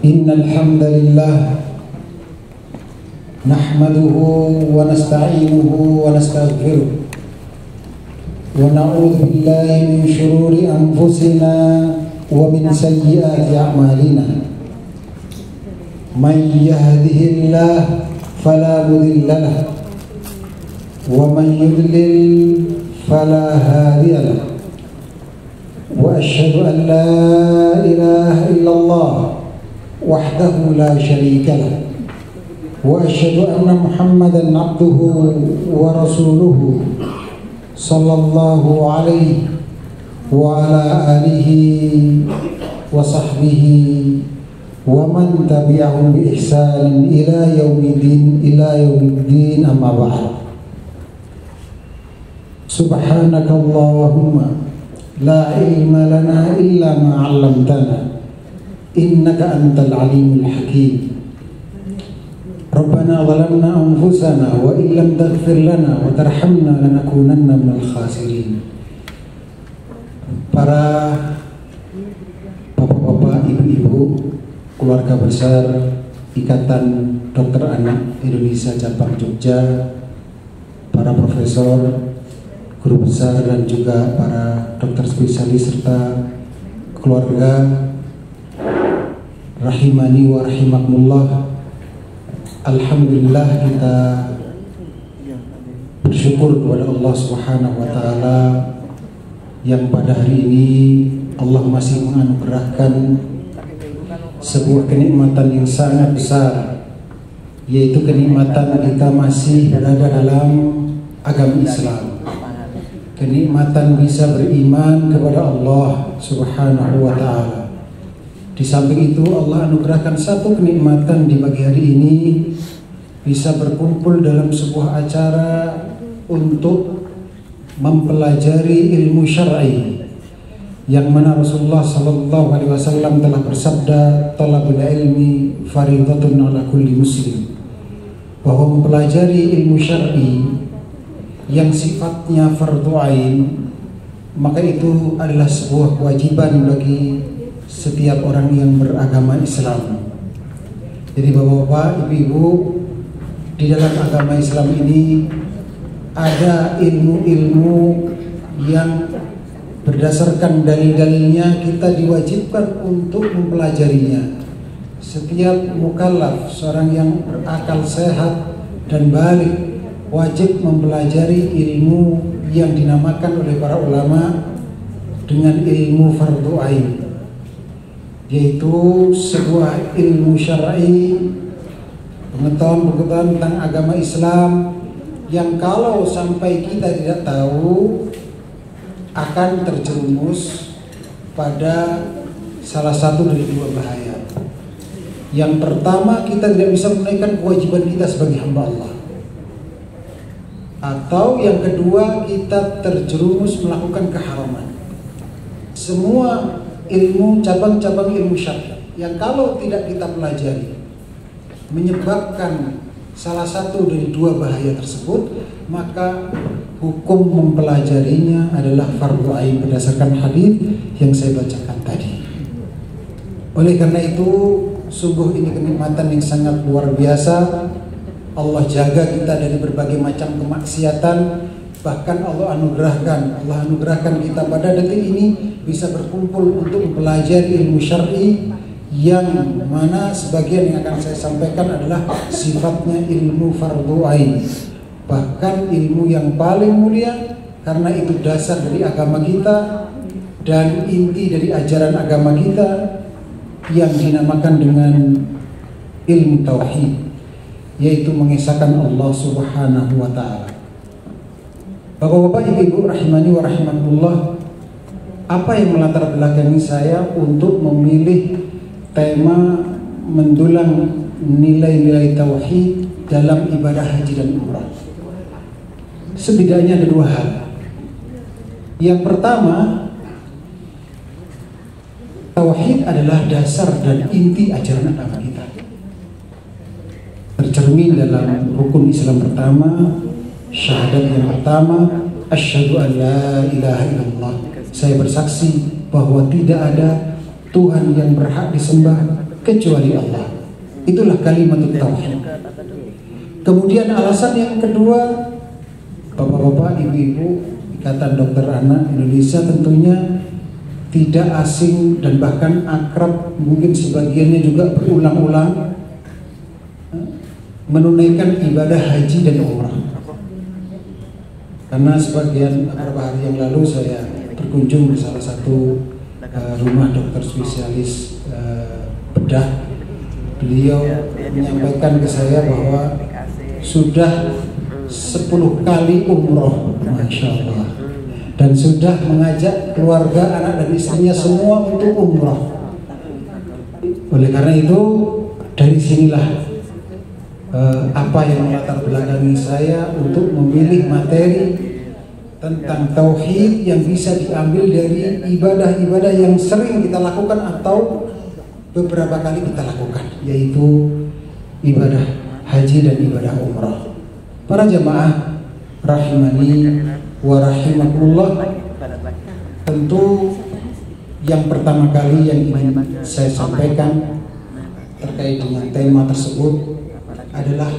Innal hamdalillah nahmaduhu wa nasta'inuhu wa nastaghfiruh wa na'udzu billahi min shururi anfusina wa min sayyiati a'malina. Man yahdihillahu fala mudilla lahu wa man yudlil fala hadiya lahu. Wa asyhadu an la ilaha illallah wahdahu la syarika lah wa asyhadu anna Muhammadan abduhu wa rasuluhu sallallahu alaihi wa ala alihi wa sahbihi wa man tabi'ahum bi ihsanin ila yaumiddin amma ba'd. Subhanakallahumma la ilma lana illa ma 'allamtana innaka antal alimul hakim. Rabbana zalamna anfusana wa illam taghfir lana wa tarhamna lanakunanna minal khasirin. Para bapak-bapak, ibu-ibu, keluarga besar Ikatan Dokter Anak Indonesia Cabang Jogja, para profesor, guru besar dan juga para dokter spesialis serta keluarga rahimani wa rahimakumullah. Alhamdulillah, kita bersyukur kepada Allah Subhanahu wa taala yang pada hari ini Allah masih menganugerahkan sebuah kenikmatan yang sangat besar, yaitu kenikmatan kita masih berada dalam agama Islam. Kenikmatan bisa beriman kepada Allah Subhanahu wa taala. Di samping itu Allah anugerahkan satu kenikmatan di pagi hari ini, bisa berkumpul dalam sebuah acara untuk mempelajari ilmu syar'i, yang mana Rasulullah sallallahu alaihi wasallam telah bersabda, talabul ilmi fardhatun ala kulli muslim, bahwa mempelajari ilmu syar'i yang sifatnya fardhu ain, maka itu adalah sebuah kewajiban bagi setiap orang yang beragama Islam. Jadi bapak-bapak, ibu-ibu, di dalam agama Islam ini ada ilmu-ilmu yang berdasarkan dalil-dalilnya kita diwajibkan untuk mempelajarinya. Setiap mukallaf, seorang yang berakal sehat dan balik, wajib mempelajari ilmu yang dinamakan oleh para ulama dengan ilmu fardhu ain, yaitu sebuah ilmu syar'i, pengetahuan tentang agama Islam yang kalau sampai kita tidak tahu akan terjerumus pada salah satu dari dua bahaya. Yang pertama, kita tidak bisa menunaikan kewajiban kita sebagai hamba Allah, atau yang kedua, kita terjerumus melakukan keharaman. Semua ilmu, cabang-cabang ilmu syar'i yang kalau tidak kita pelajari menyebabkan salah satu dari dua bahaya tersebut, maka hukum mempelajarinya adalah fardhu ain berdasarkan hadis yang saya bacakan tadi. Oleh karena itu, sungguh ini kenikmatan yang sangat luar biasa. Allah jaga kita dari berbagai macam kemaksiatan. Bahkan Allah anugerahkan kita pada detik ini bisa berkumpul untuk mempelajari ilmu syar'i, yang mana sebagian yang akan saya sampaikan adalah sifatnya ilmu fardhu ain, bahkan ilmu yang paling mulia, karena itu dasar dari agama kita dan inti dari ajaran agama kita, yang dinamakan dengan ilmu tauhid, yaitu mengesahkan Allah Subhanahu wa taala. Bapak-bapak, ibu-ibu rahimani wa rahimakumullah, apa yang melatar belakangi saya untuk memilih tema mendulang nilai-nilai tauhid dalam ibadah haji dan umrah? Setidaknya ada dua hal. Yang pertama, tauhid adalah dasar dan inti ajaran agama kita, tercermin dalam rukun Islam pertama, syahadat yang pertama, asyhadu an la ilaha illallah, saya bersaksi bahwa tidak ada Tuhan yang berhak disembah kecuali Allah. Itulah kalimat tauhid. Kemudian alasan yang kedua, bapak-bapak, ibu-ibu, Ikatan Dokter Anak Indonesia tentunya tidak asing dan bahkan akrab, mungkin sebagiannya juga berulang-ulang menunaikan ibadah haji dan umrah. Karena sebagian beberapa hari yang lalu saya berkunjung di salah satu rumah dokter spesialis bedah. Beliau menyampaikan ke saya bahwa sudah 10 kali umroh, Masya Allah, dan sudah mengajak keluarga, anak dan istrinya semua untuk umroh. Oleh karena itu, dari sinilah apa yang melatar belakangi saya untuk memilih materi tentang tauhid yang bisa diambil dari ibadah-ibadah yang sering kita lakukan atau beberapa kali kita lakukan, yaitu ibadah haji dan ibadah umrah. Para jamaah rahimani wa rahimakumullah, tentu yang pertama kali yang ingin saya sampaikan terkait dengan tema tersebut adalah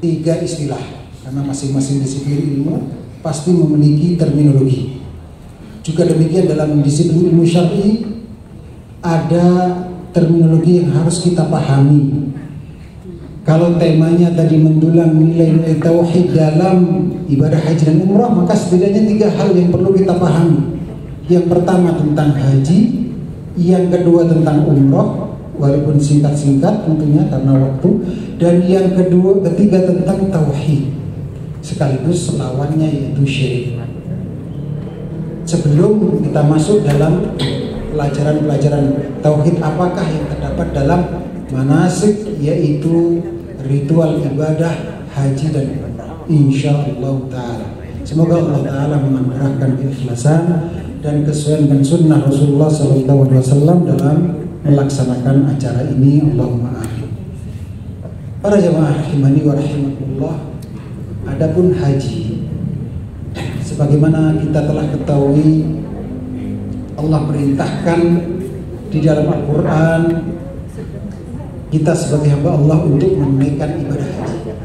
3 istilah, karena masing-masing disiplin ilmu pasti memiliki terminologi. Juga demikian dalam disiplin ilmu syar'i ada terminologi yang harus kita pahami. Kalau temanya tadi mendulang nilai-nilai tauhid dalam ibadah haji dan umrah, maka setidaknya 3 hal yang perlu kita pahami. Yang pertama tentang haji, yang kedua tentang umrah, walaupun singkat-singkat tentunya karena waktu, dan yang ketiga tentang tauhid, sekaligus lawannya yaitu syirik. Sebelum kita masuk dalam pelajaran-pelajaran tauhid, apakah yang terdapat dalam manasik, yaitu ritual ibadah haji dan umrah, insyaallah ta'ala. Semoga Allah ta'ala menganugerahkan keikhlasan dan kesesuaian dengan sunnah Rasulullah SAW dalam melaksanakan acara ini. Allahumma amin. Para jamaah rahimani wa rahimakumullah, adapun haji, sebagaimana kita telah ketahui, Allah perintahkan di dalam Al-Quran kita sebagai hamba Allah untuk menunaikan ibadah haji.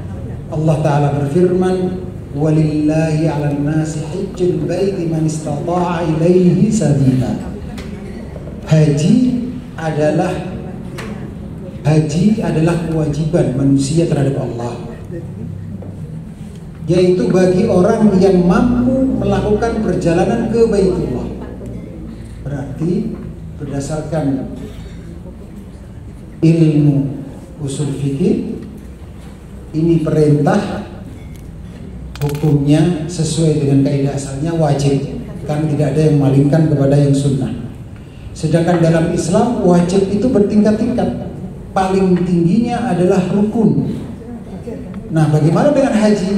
Allah Ta'ala berfirman, walillahi 'alan nasi hajjul baiti man istata'a ilaihi sabila. Haji adalah kewajiban manusia terhadap Allah, yaitu bagi orang yang mampu melakukan perjalanan ke Baitullah. Berarti berdasarkan ilmu usul fikih, ini perintah, hukumnya sesuai dengan kaidah asalnya wajib, kan tidak ada yang memalingkan kepada yang sunnah. Sedangkan dalam Islam wajib itu bertingkat-tingkat, paling tingginya adalah rukun. Nah, bagaimana dengan haji?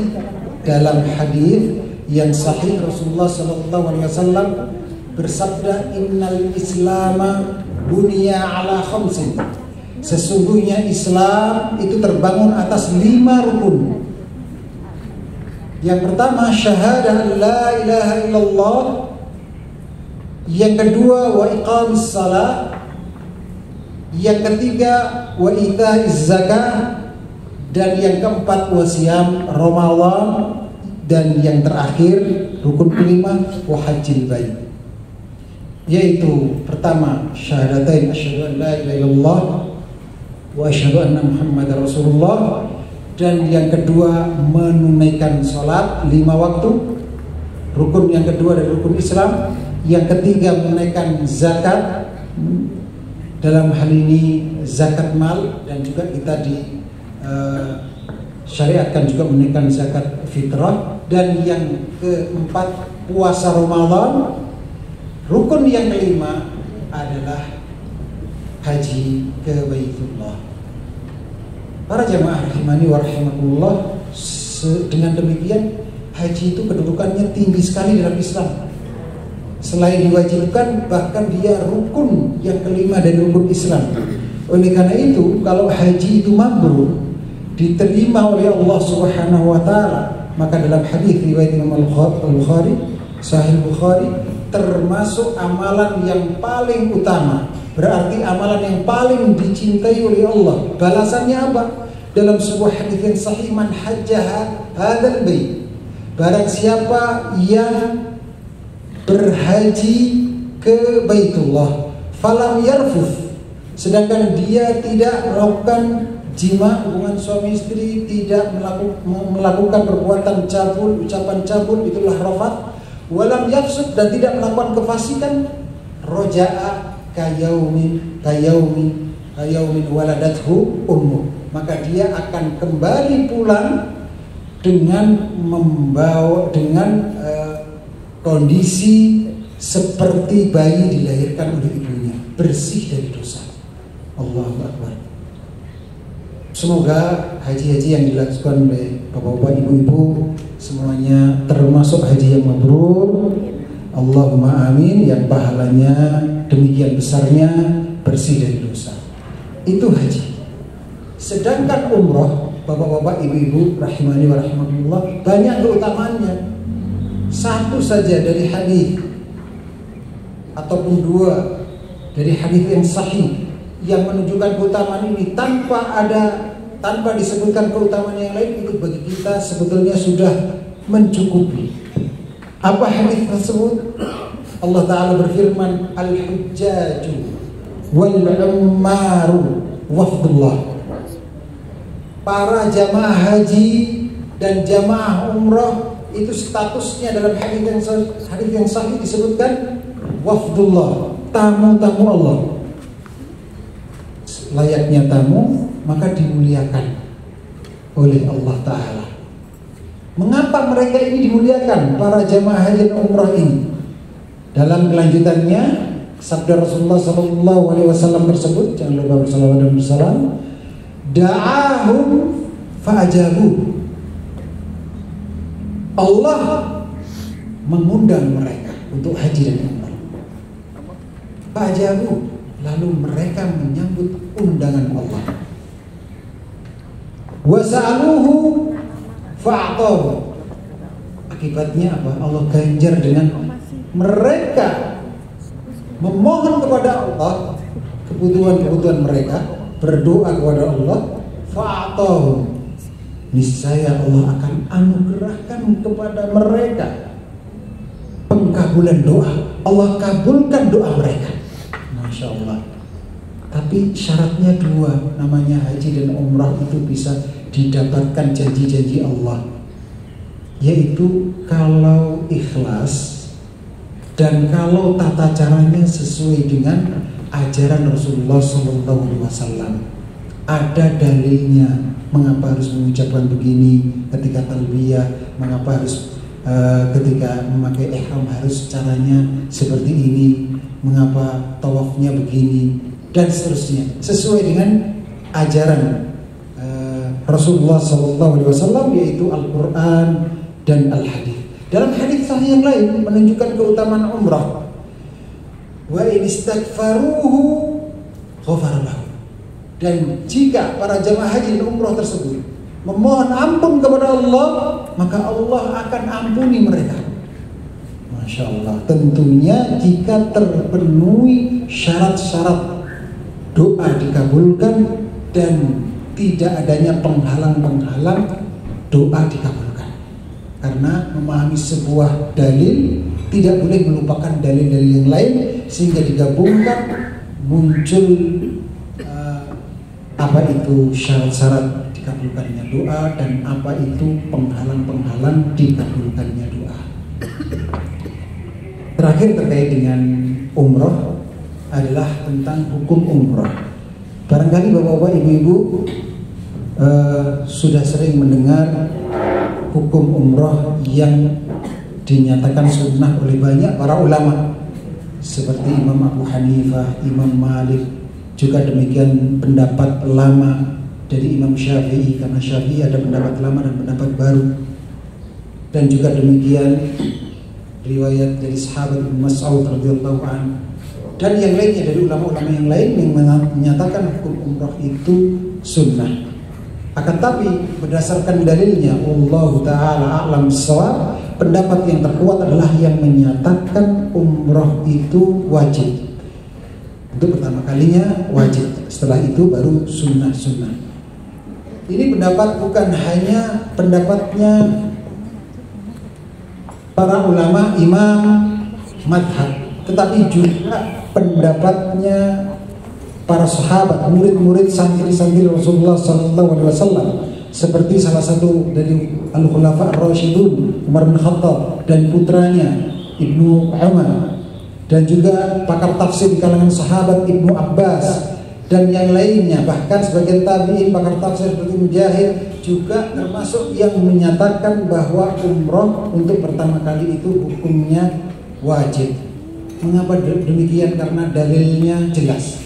Dalam hadis yang sahih Rasulullah SAW bersabda, innal islama bunya ala khamsin. Sesungguhnya Islam itu terbangun atas 5 rukun. Yang pertama syahadah la ilaha illallah, yang kedua wa iqamis salat, yang ketiga wa itaiz zakah, dan yang keempat wa siyam Ramadan, dan yang terakhir rukun kelima wa hajjil bait, yaitu pertama syahadatain asyhadu an la ilaha illallah wa asyhadu anna Muhammadar Rasulullah, dan yang kedua menunaikan sholat 5 waktu, rukun yang kedua dari rukun Islam, yang ketiga menunaikan zakat, dalam hal ini zakat mal, dan juga kita syariatkan juga menunaikan zakat fitrah, dan yang keempat puasa Ramadan. Rukun yang kelima adalah haji ke Baitullah. Para jamaah rahimani wa rahimakumullah, dengan demikian haji itu kedudukannya tinggi sekali dalam Islam. Selain diwajibkan, bahkan dia rukun yang kelima dari rukun Islam. Oleh karena itu, kalau haji itu mabrur, diterima oleh Allah Subhanahu wa taala, Maka dalam hadis riwayat Imam Al-Bukhari, Sahih Bukhari, termasuk amalan yang paling utama, berarti amalan yang paling dicintai oleh Allah. Balasannya apa? Dalam sebuah hadis yang sahih, man hajjaha hadzal bait, barang siapa yang berhaji ke Baitullah falam yarfuth, sedangkan dia tidak melakukan jima, hubungan suami istri, tidak melakukan perbuatan cabul, ucapan cabul, itulah rafath, walam yafsud, dan tidak melakukan kefasikan, roja'a kayaumin waladathu ummu, maka dia akan kembali pulang dengan membawa kondisi seperti bayi dilahirkan oleh ibunya, bersih dari dosa. Allahu Akbar. Semoga haji-haji yang dilakukan oleh bapak-bapak, ibu-ibu semuanya termasuk haji yang mabrur. Allahumma amin, yang pahalanya demikian besarnya, bersih dari dosa. Itu haji. Sedangkan umroh, bapak-bapak, ibu-ibu rahimani wa rahimakumullah, banyak keutamaannya. Satu saja dari hadis ataupun dua dari hadis yang sahih yang menunjukkan keutamaan ini tanpa disebutkan keutamaan yang lain, itu bagi kita sebetulnya sudah mencukupi. Apa hadis tersebut? Allah Ta'ala berfirman, al-hujjaju wal-ummaru wafdullah. Para jamaah haji dan jamaah umrah itu statusnya dalam hadis yang sahih disebutkan wafdullah, tamu-tamu Allah. Layaknya tamu, maka dimuliakan oleh Allah Ta'ala. Mengapa mereka ini dimuliakan, para jamaah haji dan umrah ini? Dalam kelanjutannya, sabda Rasulullah SAW tersebut, jangan lupa bersalawat dan bersalam, da'ahum fa'ajabu. Allah mengundang mereka untuk haji dan umrah. Fa'ajabu, lalu mereka menyambut undangan Allah. Wasa'aluhu fa'atahu. Akibatnya apa? Allah ganjar dengan mereka memohon kepada Allah kebutuhan-kebutuhan mereka, berdoa kepada Allah, fa'atahu, niscaya Allah akan anugerahkan kepada mereka pengkabulan doa. Allah kabulkan doa mereka. Masya Allah. Tapi syaratnya dua, namanya haji dan umrah itu bisa didapatkan janji-janji Allah, yaitu kalau ikhlas dan kalau tata caranya sesuai dengan ajaran Rasulullah SAW. Ada dalilnya mengapa harus mengucapkan begini ketika talbiyah, mengapa harus ketika memakai ihram harus caranya seperti ini, mengapa tawafnya begini, dan seterusnya, sesuai dengan ajaran Rasulullah SAW, yaitu Al-Quran dan Al-Hadis. Dalam hadis sahih yang lain menunjukkan keutamaan umrah. Wa in istaghfaruhu ghafara lahu. Dan jika para jamaah haji dan umrah tersebut memohon ampun kepada Allah, maka Allah akan ampuni mereka. Masya Allah. Tentunya jika terpenuhi syarat-syarat doa dikabulkan dan tidak adanya penghalang-penghalang doa dikabulkan. Karena memahami sebuah dalil tidak boleh melupakan dalil-dalil yang lain, sehingga digabungkan muncul apa itu syarat-syarat dikabulkannya doa dan apa itu penghalang-penghalang dikabulkannya doa. Terakhir terkait dengan umroh adalah tentang hukum umroh. Barangkali bapak-bapak, ibu-ibu sudah sering mendengar hukum umroh yang dinyatakan sunnah oleh banyak para ulama, seperti Imam Abu Hanifah, Imam Malik, juga demikian pendapat lama dari Imam Syafi'i, karena Syafi'i ada pendapat lama dan pendapat baru, dan juga demikian riwayat dari sahabat Ibnu Mas'ud radhiyallahu anhu, dan yang lainnya dari ulama-ulama yang lain yang menyatakan hukum umrah itu sunnah. Akan tapi berdasarkan dalilnya, Allah Ta'ala a'lam bissawab, pendapat yang terkuat adalah yang menyatakan umroh itu wajib. Itu pertama kalinya wajib, setelah itu baru sunnah-sunnah. Ini pendapat bukan hanya pendapatnya para ulama imam madhab, tetapi juga pendapatnya para sahabat, murid-murid, santri-santri Rasulullah SAW, seperti salah satu dari al-khulafa ar-rasyidun Umar bin Khattab dan putranya Ibnu Umar, dan juga pakar tafsir di kalangan sahabat Ibnu Abbas dan yang lainnya, bahkan sebagian tabi'in pakar tafsir seperti Mujahid juga termasuk yang menyatakan bahwa umroh untuk pertama kali itu hukumnya wajib. Mengapa demikian? Karena dalilnya jelas.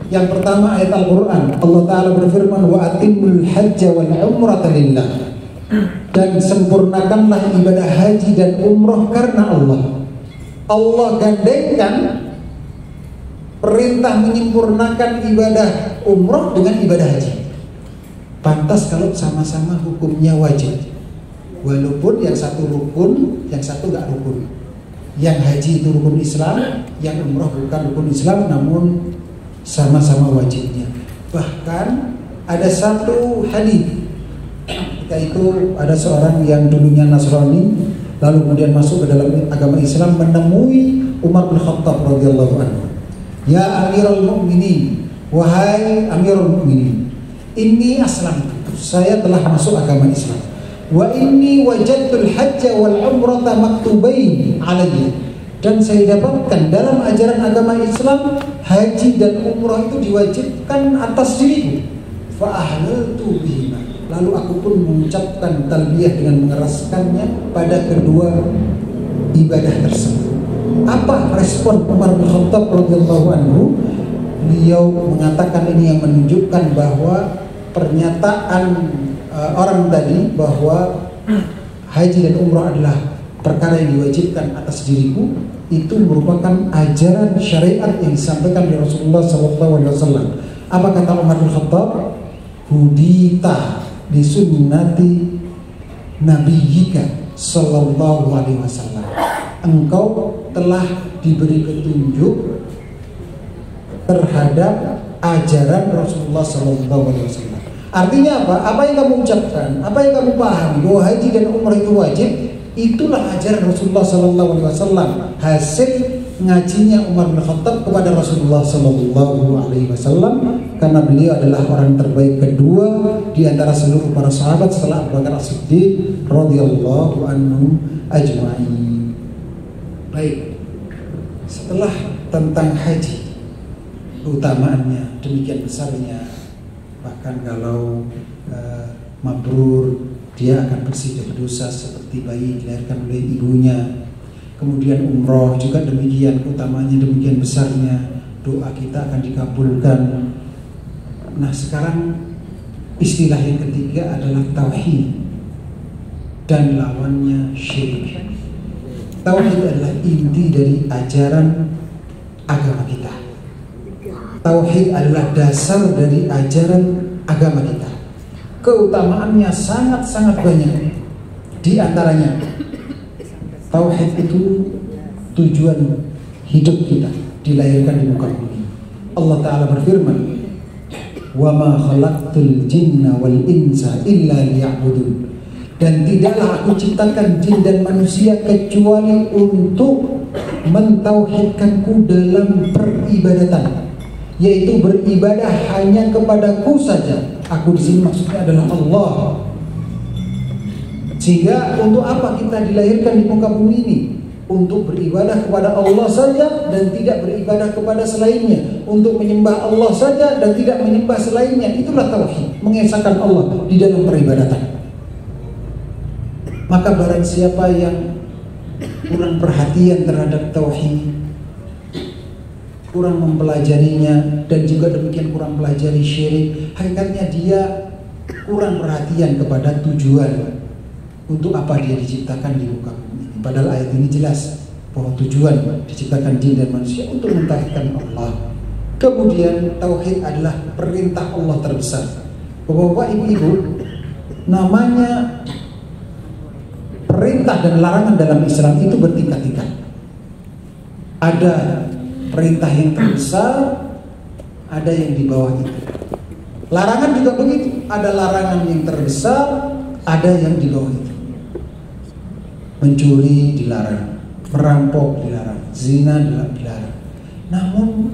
Yang pertama ayat Al-Quran, Allah Ta'ala berfirman, wa atimul hajja wal umrata lillah, dan sempurnakanlah ibadah haji dan umroh karena Allah. Allah gandengkan perintah menyempurnakan ibadah umroh dengan ibadah haji. Pantas kalau sama-sama hukumnya wajib, walaupun yang satu rukun, yang satu gak rukun. Yang haji itu rukun Islam, yang umroh bukan rukun Islam, namun sama-sama wajibnya. Bahkan ada satu hadis, ketika itu ada seorang yang dulunya Nasrani lalu kemudian masuk ke dalam agama Islam, menemui Umar bin Khattab radhiyallahu anhu. Ya Amirul Mukminin, wahai Amirul Mukminin, inni aslamtu, saya telah masuk agama Islam. Wa inni wajadtul hajja wal umrata maktubain alayya, dan saya dapatkan dalam ajaran agama Islam haji dan umrah itu diwajibkan atas diriku. Fa ahlaltu bihima, lalu aku pun mengucapkan talbiyah dengan mengeraskannya pada kedua ibadah tersebut. Apa respon Umar bin Khattab radhiyallahu anhu? Beliau mengatakan ini yang menunjukkan bahwa pernyataan orang tadi bahwa haji dan umrah adalah perkara yang diwajibkan atas diriku, itu merupakan ajaran syariat yang disampaikan oleh Rasulullah SAW. Apa kata Umar bin Khattab? Hudita bi sunnati nabiyyika sallallahu alaihi wasallam. Engkau telah diberi petunjuk terhadap ajaran Rasulullah SAW. Artinya apa? Apa yang kamu ucapkan, apa yang kamu pahami bahwa haji dan umrah itu wajib, itulah ajaran Rasulullah SAW. Hasil ngajinya Umar bin Khattab kepada Rasulullah SAW, karena beliau adalah orang terbaik kedua di antara seluruh para sahabat setelah Abu Bakar As-Siddiq radhiyallahu anhu ajma'in. Baik, setelah tentang haji, keutamaannya demikian besarnya, bahkan kalau mabrur dia akan bersih dari dosa seperti bayi dilahirkan oleh ibunya. Kemudian umroh juga demikian, keutamaannya demikian besarnya, doa kita akan dikabulkan. Nah sekarang istilah yang ketiga adalah tauhid dan lawannya syirik. Tauhid adalah inti dari ajaran agama kita. Tauhid adalah dasar dari ajaran agama kita. Keutamaannya sangat-sangat banyak. Di antaranya, tauhid itu tujuan hidup kita, dilahirkan di muka bumi. Allah Ta'ala berfirman, wa ma khalaqtul jinna wal insa illa liya'budun, dan tidaklah aku ciptakan jin dan manusia kecuali untuk mentauhidkanku dalam peribadatan, yaitu beribadah hanya kepadaku saja. Aku di sini maksudnya adalah Allah. Sehingga untuk apa kita dilahirkan di muka bumi ini? Untuk beribadah kepada Allah saja dan tidak beribadah kepada selainnya, untuk menyembah Allah saja dan tidak menyembah selainnya. Itulah tauhid, mengesahkan Allah di dalam peribadatan. Maka barang siapa yang kurang perhatian terhadap tauhid, kurang mempelajarinya, dan juga demikian kurang pelajari syirik, hakikatnya dia kurang perhatian kepada tujuan untuk apa dia diciptakan di muka bumi. Padahal ayat ini jelas bahwa tujuan diciptakan jin dan manusia untuk mentauhidkan Allah. Kemudian tauhid adalah perintah Allah terbesar, Bapak-bapak, ibu-ibu, namanya perintah dan larangan dalam Islam itu bertingkat-tingkat. Ada perintah yang terbesar, ada yang di bawah itu. Larangan juga begitu, ada larangan yang terbesar, ada yang di bawah itu. Mencuri dilarang, merampok dilarang, zina dilarang. Namun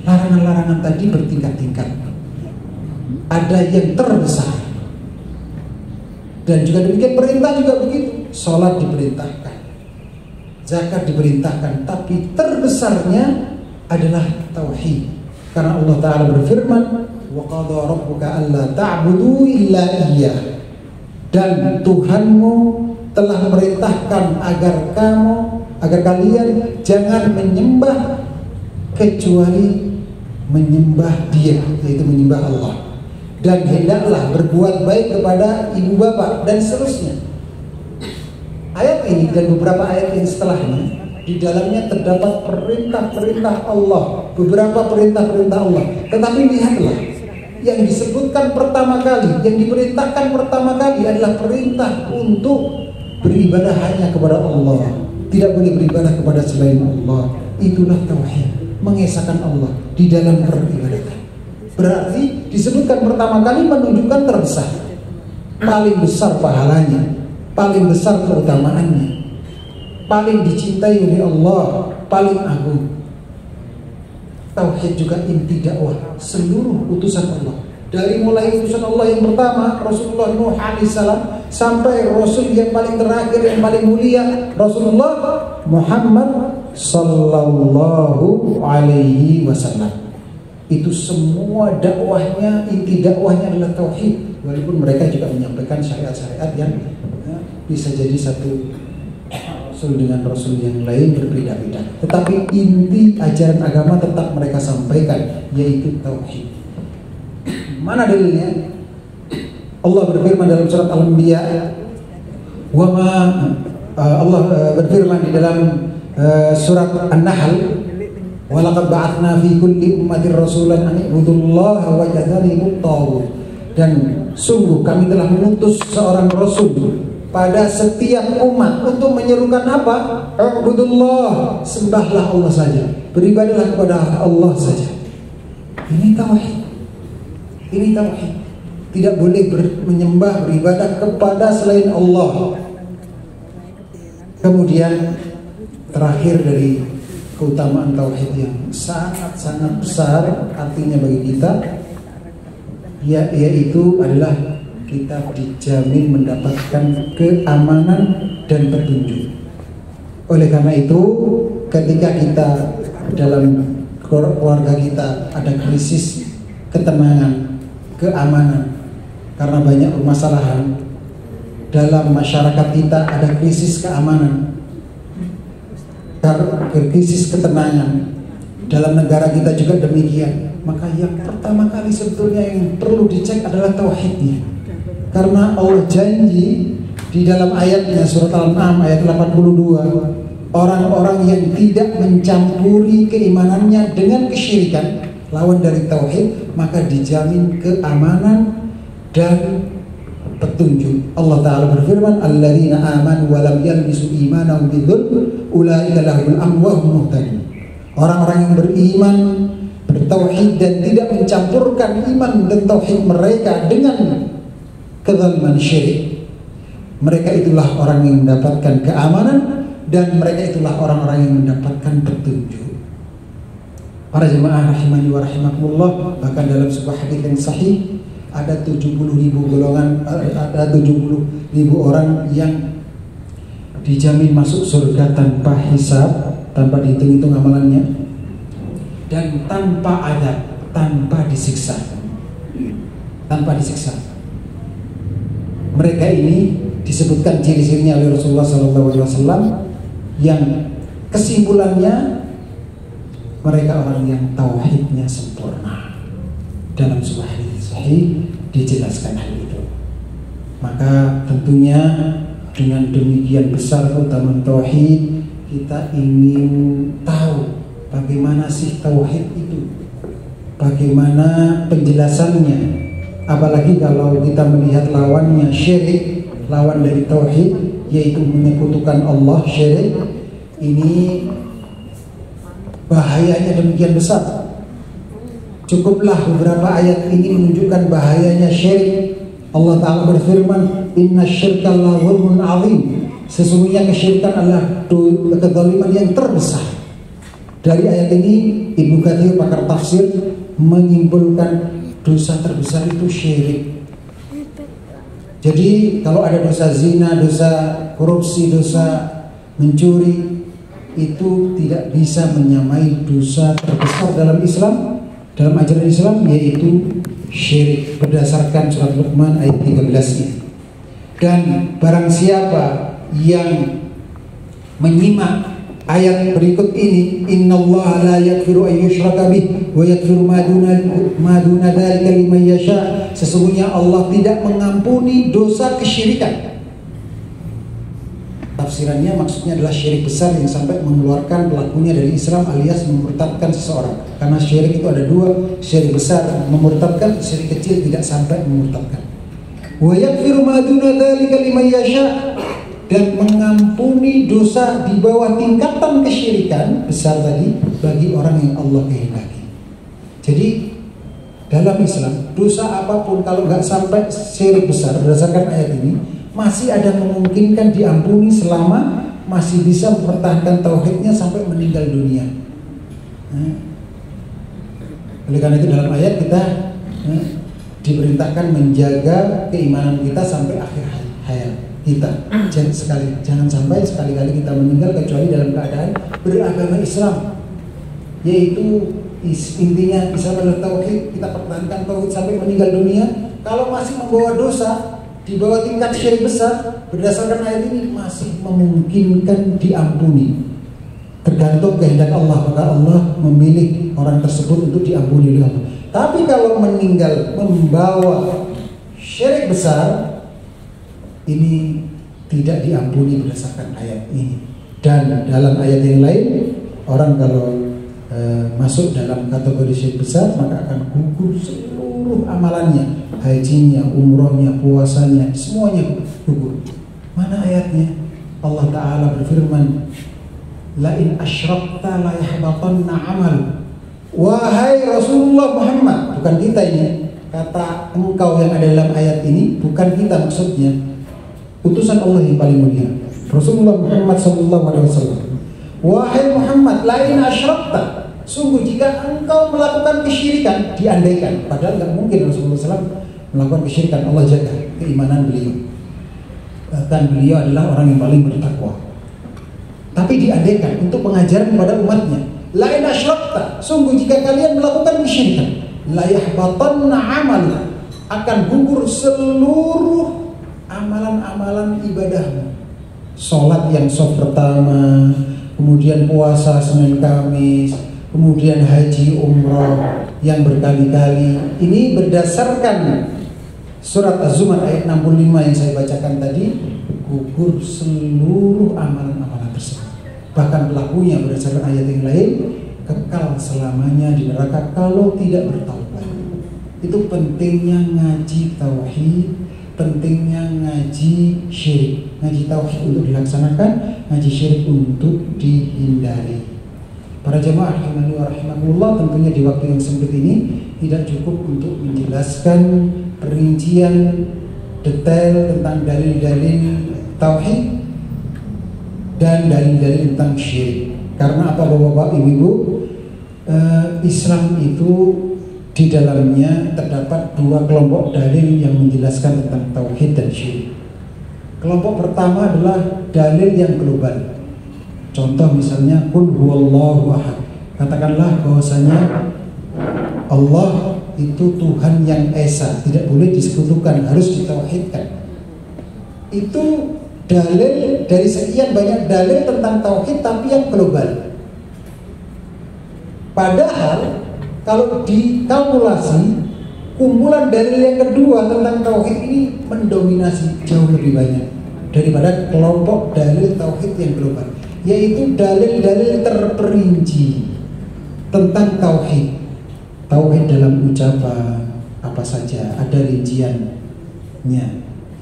larangan-larangan tadi bertingkat-tingkat. Ada yang terbesar. Dan juga demikian perintah juga begitu. Sholat diperintahkan, zakat diperintahkan, tapi terbesarnya adalah tauhid. Karena Allah Ta'ala berfirman, wa qadha rabbuka alla ta'budu illa iyyah. Dan Tuhanmu telah memerintahkan agar kalian jangan menyembah kecuali menyembah Dia, yaitu menyembah Allah. Dan hendaklah berbuat baik kepada ibu bapak dan seterusnya. Ayat ini dan beberapa ayat yang setelahnya, di dalamnya terdapat perintah-perintah Allah, beberapa perintah-perintah Allah. Tetapi lihatlah, yang disebutkan pertama kali, yang diperintahkan pertama kali adalah perintah untuk beribadah hanya kepada Allah. Tidak boleh beribadah kepada selain Allah. Itulah tauhid, mengesahkan Allah di dalam peribadatan. Berarti disebutkan pertama kali menunjukkan terbesar, paling besar pahalanya, paling besar keutamaannya, paling dicintai oleh Allah, paling agung. Tauhid juga inti dakwah seluruh utusan Allah. Dari mulai utusan Allah yang pertama, Rasulullah Nuh alaihissalam, sampai Rasul yang paling terakhir, yang paling mulia, Rasulullah Muhammad sallallahu alaihi wasallam. Itu semua dakwahnya, inti dakwahnya adalah tauhid. Walaupun mereka juga menyampaikan syariat-syariat yang bisa jadi satu Rasul dengan Rasul yang lain berbeda-beda, tetapi inti ajaran agama tetap mereka sampaikan, yaitu tauhid. Mana dalilnya? Allah berfirman dalam surat Al-Anbiya, Allah berfirman di dalam surat An-Nahl, walaqad ba'atsna fi kulli ummatin rasulan an i'budullaha wa jtanibut taghut. Dan sungguh kami telah mengutus seorang rasul pada setiap umat untuk menyerukan apa? I'budullah, sembahlah Allah saja, beribadahlah kepada Allah saja. Ini tauhid. Ini tauhid. Tidak boleh menyembah, beribadah kepada selain Allah. Kemudian terakhir dari keutamaan tauhid yang sangat-sangat besar artinya bagi kita, yaitu adalah kita dijamin mendapatkan keamanan dan petunjuk. Oleh karena itu, ketika kita dalam keluarga kita ada krisis ketenangan, keamanan, karena banyak permasalahan, dalam masyarakat kita ada krisis keamanan, krisis ketenangan, dalam negara kita juga demikian. Maka yang pertama kali sebetulnya yang perlu dicek adalah tauhidnya. Karena Allah janji di dalam ayatnya surat Al-An'am ayat 82, orang-orang yang tidak mencampuri keimanannya dengan kesyirikan, lawan dari tauhid, maka dijamin keamanan dan petunjuk. Allah Ta'ala berfirman, alladzina amanu wa lam yalbisu imanahum bidzulm ulaika lahumul amn wa hum muhtadun. Orang-orang yang beriman, bertauhid dan tidak mencampurkan iman dan tauhid mereka dengan kezaliman syirik, mereka itulah orang yang mendapatkan keamanan dan mereka itulah orang-orang yang mendapatkan petunjuk. Para jemaah rahimani wa rahimakumullah, bahkan dalam sebuah hadis yang sahih ada 70.000 golongan, ada 70.000 orang yang dijamin masuk surga tanpa hisab, tanpa dihitung-hitung amalannya, dan tanpa adab, tanpa disiksa. Tanpa disiksa. Mereka ini disebutkan ciri-cirinya oleh Rasulullah SAW, yang kesimpulannya mereka orang yang tauhidnya sempurna. Dalam sebuah hadis sahih dijelaskan hal itu. Maka tentunya dengan demikian besar keutamaan tauhid, kita ingin tahu bagaimana sih tauhid itu, bagaimana penjelasannya, Apalagi kalau kita melihat lawannya syirik, lawan dari tauhid, yaitu menyekutukan Allah, syirik. Ini bahayanya demikian besar. Cukuplah beberapa ayat ini menunjukkan bahayanya syirik. Allah Ta'ala berfirman, Inna syirka la zulmun azim. Sesungguhnya kesyirikan adalah kezaliman yang terbesar. Dari ayat ini Ibnu Katsir pakar tafsir menyimpulkan dosa terbesar itu syirik. Jadi kalau ada dosa zina, dosa korupsi, dosa mencuri, itu tidak bisa menyamai dosa terbesar dalam Islam, dalam ajaran Islam, yaitu syirik, berdasarkan surat Luqman ayat 13 ini. Dan barang siapa yang menyimak ayat berikut ini, innallaha la yaghfiru an yushraka bih wa yaghfiru ma duna dzalika liman yasha. Sesungguhnya Allah tidak mengampuni dosa kesyirikan. Tafsirannya maksudnya adalah syirik besar yang sampai mengeluarkan pelakunya dari Islam alias memurtadkan seseorang. Karena syirik itu ada dua, syirik besar memurtadkan, syirik kecil tidak sampai memurtadkan. Wa yaghfiru ma duna dzalika liman yasha, dan mengampuni dosa di bawah tingkatan kesyirikan besar tadi bagi orang yang Allah kehendaki. Jadi dalam Islam dosa apapun kalau nggak sampai syirik besar berdasarkan ayat ini masih ada memungkinkan diampuni selama masih bisa mempertahankan tauhidnya sampai meninggal dunia. Oleh karena itu dalam ayat kita diperintahkan menjaga keimanan kita sampai akhir hayat kita. Jangan sampai sekali-kali kita meninggal kecuali dalam keadaan beragama Islam, yaitu intinya Islam adalah tauhid. Kita pertahankan tauhid sampai meninggal dunia. Kalau masih membawa dosa di bawah tingkat syirik besar, berdasarkan ayat ini masih memungkinkan diampuni. Tergantung kehendak Allah, maka Allah memilih orang tersebut untuk diampuni oleh Allah. Tapi kalau meninggal membawa syirik besar, ini tidak diampuni berdasarkan ayat ini. Dan dalam ayat yang lain, orang kalau masuk dalam kategori syirik besar maka akan gugur seluruh amalannya, hajinya, umrohnya, puasanya, semuanya gugur. Mana ayatnya? Allah Ta'ala berfirman, la in asyrakta la yahbatanna amal. Wahai Rasulullah Muhammad, bukan kita ini, kata engkau yang ada dalam ayat ini, bukan kita maksudnya, utusan Allah yang paling mulia, Rasulullah Muhammad SAW. Wahai Muhammad, la in asyrakta, sungguh jika engkau melakukan kesyirikan, diandaikan, padahal tidak mungkin Rasulullah SAW melakukan kesyirikan. Allah jaga keimanan beliau, bahkan beliau adalah orang yang paling bertakwa. Tapi diandaikan untuk pengajaran kepada umatnya, la in asyrakta, sungguh jika kalian melakukan kesyirikan, la yahbatanna amal, akan gugur seluruh amalan-amalan ibadahmu. Sholat yang shaf pertama, kemudian puasa Senin Kamis, kemudian haji umrah yang berkali-kali. Ini berdasarkan surat Az-Zumar ayat 65 yang saya bacakan tadi, gugur seluruh amalan-amalan tersebut. Bahkan pelakunya berdasarkan ayat yang lain kekal selamanya di neraka kalau tidak bertaubat. Itu pentingnya ngaji tauhid, pentingnya ngaji syirik. Ngaji tauhid untuk dilaksanakan, ngaji syirik untuk dihindari. Para jemaah rahimani wa rahimakumullah, tentunya di waktu yang sempit ini tidak cukup untuk menjelaskan perincian detail tentang dalil-dalil tauhid dan dalil-dalil tentang syirik. Karena apa Bapak-bapak, Ibu-ibu, Islam itu di dalamnya terdapat dua kelompok dalil yang menjelaskan tentang tauhid dan syirik. Kelompok pertama adalah dalil yang global. Contoh misalnya qul huwallahu ahad. Katakanlah bahwasanya Allah itu Tuhan yang esa, tidak boleh disekutukan, harus ditauhidkan. Itu dalil dari sekian banyak dalil tentang tauhid tapi yang global. Padahal kalau dikalkulasi, kumpulan dalil yang kedua tentang tauhid ini mendominasi jauh lebih banyak daripada kelompok dalil tauhid yang global, yaitu dalil-dalil terperinci tentang tauhid. Tauhid dalam ucapan, apa saja, ada rinciannya.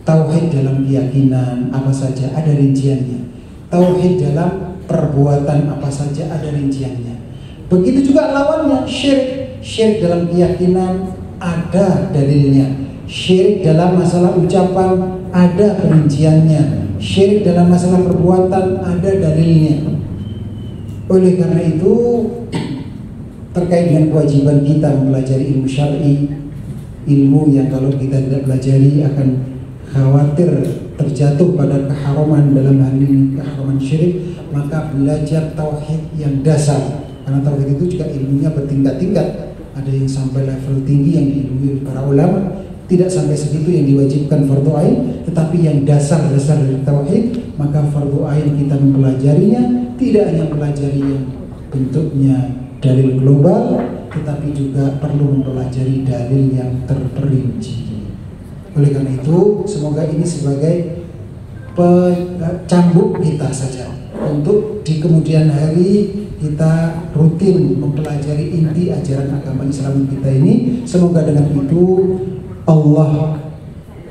Tauhid dalam keyakinan apa saja, ada rinciannya. Tauhid dalam perbuatan apa saja, ada rinciannya. Begitu juga lawannya, syirik. Syirik dalam keyakinan ada dalilnya. Syirik dalam masalah ucapan ada perinciannya. Syirik dalam masalah perbuatan ada dalilnya. Oleh karena itu, terkait dengan kewajiban kita mempelajari ilmu syar'i, ilmu yang kalau kita tidak pelajari akan khawatir terjatuh pada keharaman, dalam hal ini keharaman syirik, maka belajar tauhid yang dasar. Karena tauhid itu juga ilmunya bertingkat-tingkat. Ada yang sampai level tinggi yang diilmui oleh para ulama, tidak sampai segitu yang diwajibkan fardu ain, tetapi yang dasar-dasar dari tauhid, maka fardu ain kita mempelajarinya, tidak hanya mempelajari yang bentuknya dalil global, tetapi juga perlu mempelajari dalil yang terperinci. Oleh karena itu, semoga ini sebagai cambuk kita saja untuk di kemudian hari kita rutin mempelajari inti ajaran agama Islam kita ini. Semoga dengan itu Allah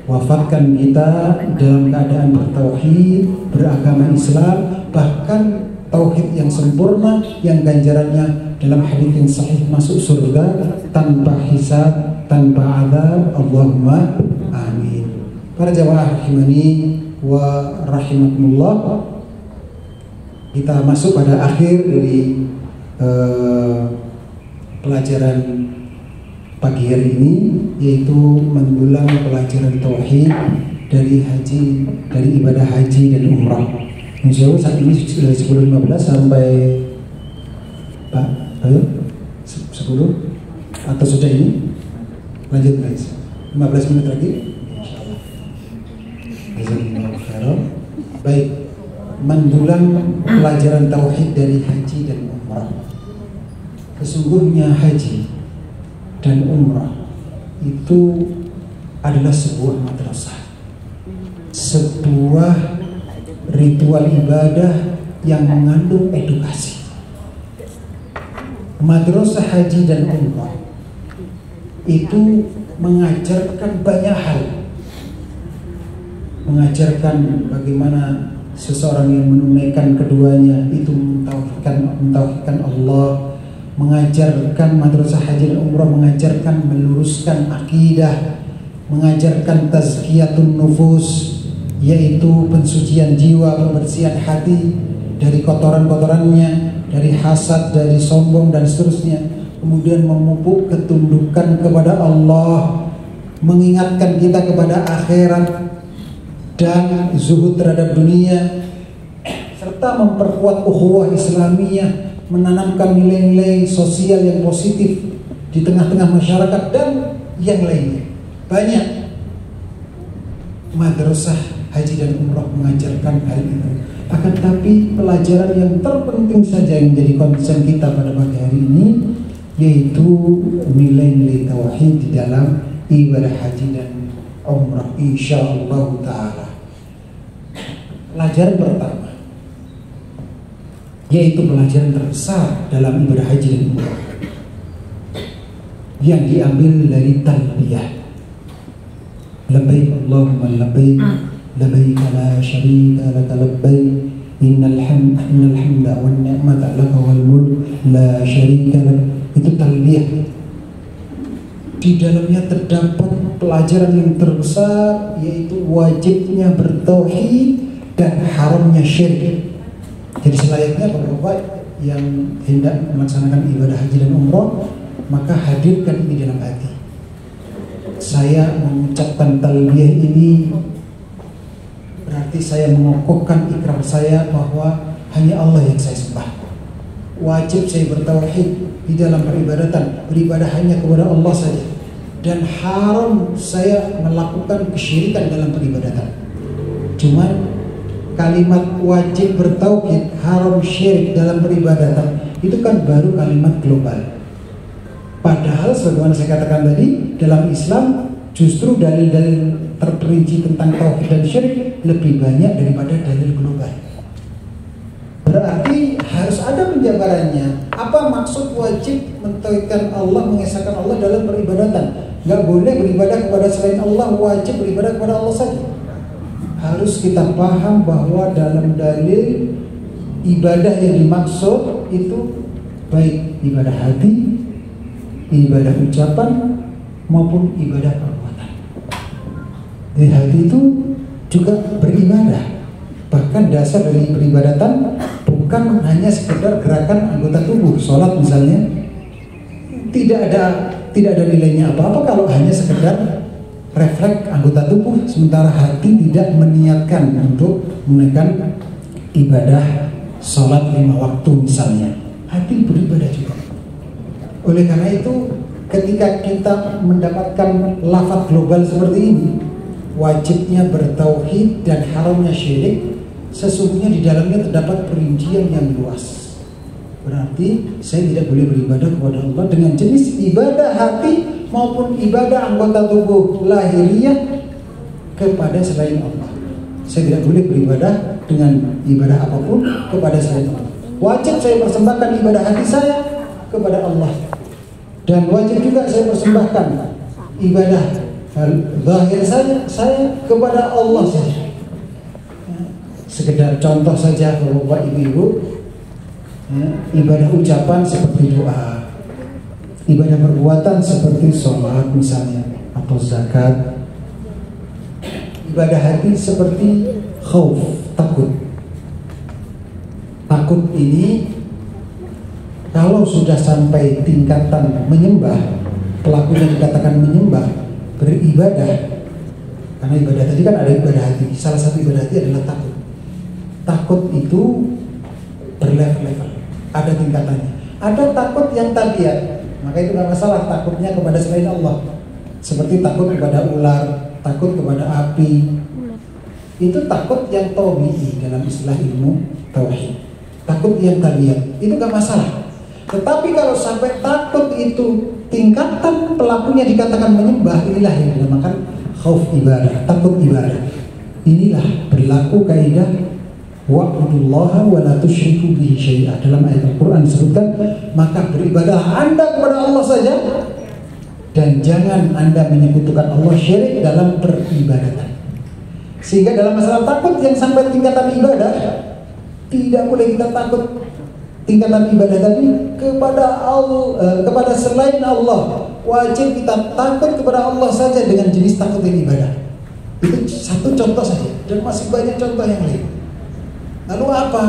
wafatkan kita dalam keadaan bertauhid, beragama Islam, bahkan tauhid yang sempurna, yang ganjarannya dalam hadits yang sahih masuk surga tanpa hisab, tanpa azab. Allahumma amin. Para jamaah rahimani wa rahimakumullah, kita masuk pada akhir dari pelajaran pagi hari ini, yaitu mendulang pelajaran tauhid dari haji, dari ibadah haji dan umrah. Insya Allah saat ini sudah 10.15 sampai Pak, ayo 10 atau sudah ini? Lanjut guys, 15 menit lagi. Insyaallah. Baik, mendulang pelajaran tauhid dari haji dan umrah. Sesungguhnya haji dan umrah itu adalah sebuah madrasah, sebuah ritual ibadah yang mengandung edukasi. Madrasah haji dan umrah itu mengajarkan banyak hal, mengajarkan bagaimana seseorang yang menunaikan keduanya itu mentauhidkan Allah, mengajarkan madrasah haji dan umrah mengajarkan meluruskan akidah, mengajarkan tazkiyatun nufus, yaitu pensucian jiwa, pembersihan hati dari kotoran-kotorannya, dari hasad, dari sombong dan seterusnya. Kemudian memupuk ketundukan kepada Allah, mengingatkan kita kepada akhirat dan zuhud terhadap dunia, serta memperkuat ukhuwah Islamiyah, menanamkan nilai-nilai sosial yang positif di tengah-tengah masyarakat dan yang lainnya. Banyak madrasah haji dan umrah mengajarkan hal itu. Akan tapi pelajaran yang terpenting saja yang menjadi concern kita pada pagi hari ini, yaitu nilai-nilai tauhid di dalam ibadah haji dan umrah insyaallah ta'ala. Pelajaran pertama, yaitu pelajaran terbesar dalam ibadah haji dan umrah, yang diambil dari talbiyah. Labbaik Allahumma labbaik, labbaik la syarika laka labbaik, innal hamda wan ni'mata laka wal mulk la syarika lak. Itu talbiyah. Di dalamnya terdapat pelajaran yang terbesar, yaitu wajibnya bertauhid dan haramnya syirik. Jadi selayaknya Bapak-bapak yang hendak melaksanakan ibadah haji dan umrah, maka hadirkan ini dalam hati. Saya mengucapkan talbiyah ini berarti saya mengokohkan ikrar saya bahwa hanya Allah yang saya sembah. Wajib saya bertauhid di dalam peribadatan, beribadah hanya kepada Allah saja, dan haram saya melakukan kesyirikan dalam peribadatan. Cuman kalimat wajib bertauhid, haram syirik dalam peribadatan itu kan baru kalimat global. Padahal sebagaimana saya katakan tadi, dalam Islam justru dalil-dalil terperinci tentang tauhid dan syirik lebih banyak daripada dalil global. Berarti harus ada penjabarannya. Apa maksud wajib mentauhidkan Allah, mengesahkan Allah dalam peribadatan? Nggak boleh beribadah kepada selain Allah, wajib beribadah kepada Allah saja. Harus kita paham bahwa dalam dalil ibadah yang dimaksud itu baik ibadah hati, ibadah ucapan maupun ibadah perbuatan. Di hati itu juga beribadah. Bahkan dasar dari peribadatan bukan hanya sekedar gerakan anggota tubuh, sholat misalnya, tidak ada nilainya apa-apa kalau hanya sekedar refleks anggota tubuh, sementara hati tidak meniatkan untuk menaikkan ibadah sholat 5 waktu misalnya. Hati beribadah juga. Oleh karena itu, ketika kita mendapatkan lafaz global seperti ini, wajibnya bertauhid dan haramnya syirik, sesungguhnya di dalamnya terdapat perincian yang luas. Berarti saya tidak boleh beribadah kepada Allah dengan jenis ibadah hati maupun ibadah anggota tubuh lahiriah kepada selain Allah. Saya tidak boleh beribadah dengan ibadah apapun kepada selain Allah. Wajib saya persembahkan ibadah hati saya kepada Allah, dan wajib juga saya persembahkan ibadah zahir saya kepada Allah saja. Sekedar contoh saja Bapak Ibu, ibadah ucapan seperti doa, ibadah perbuatan seperti sholat misalnya atau zakat, ibadah hati seperti khauf, takut. Takut ini kalau sudah sampai tingkatan menyembah, pelakunya dikatakan menyembah, beribadah. Karena ibadah tadi kan ada ibadah hati. Salah satu ibadah hati adalah takut. Takut itu berlevel-level, ada tingkatannya. Ada takut yang tabiat, maka itu nggak masalah takutnya kepada selain Allah. Seperti takut kepada ular, takut kepada api. Itu takut yang tabi'i dalam istilah ilmu tauhid. Takut yang tabiat, itu nggak masalah. Tetapi kalau sampai takut itu tingkatan pelakunya dikatakan menyembah, inilah yang dinamakan khauf ibadah, takut ibadah. Inilah berlaku kaidah wa'budullaha wa la tusyriku bihi syai'ah. Dalam ayat Al-Quran disebutkan, maka beribadah Anda kepada Allah saja dan jangan Anda menyekutukan Allah syirik dalam peribadatan. Sehingga dalam masalah takut yang sampai tingkatan ibadah, tidak boleh kita takut tingkatan ibadah tadi kepada Allah, kepada selain Allah. Wajib kita takut kepada Allah saja dengan jenis takut yang ibadah. Itu satu contoh saja, dan masih banyak contoh yang lain. Lalu apa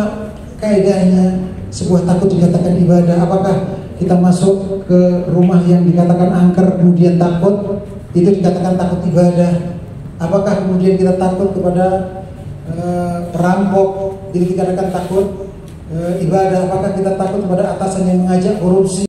kaidahnya sebuah takut dikatakan ibadah? Apakah kita masuk ke rumah yang dikatakan angker kemudian takut, itu dikatakan takut ibadah? Apakah kemudian kita takut kepada perampok, itu dikatakan takut ibadah? Apakah kita takut kepada atasan yang mengajak korupsi?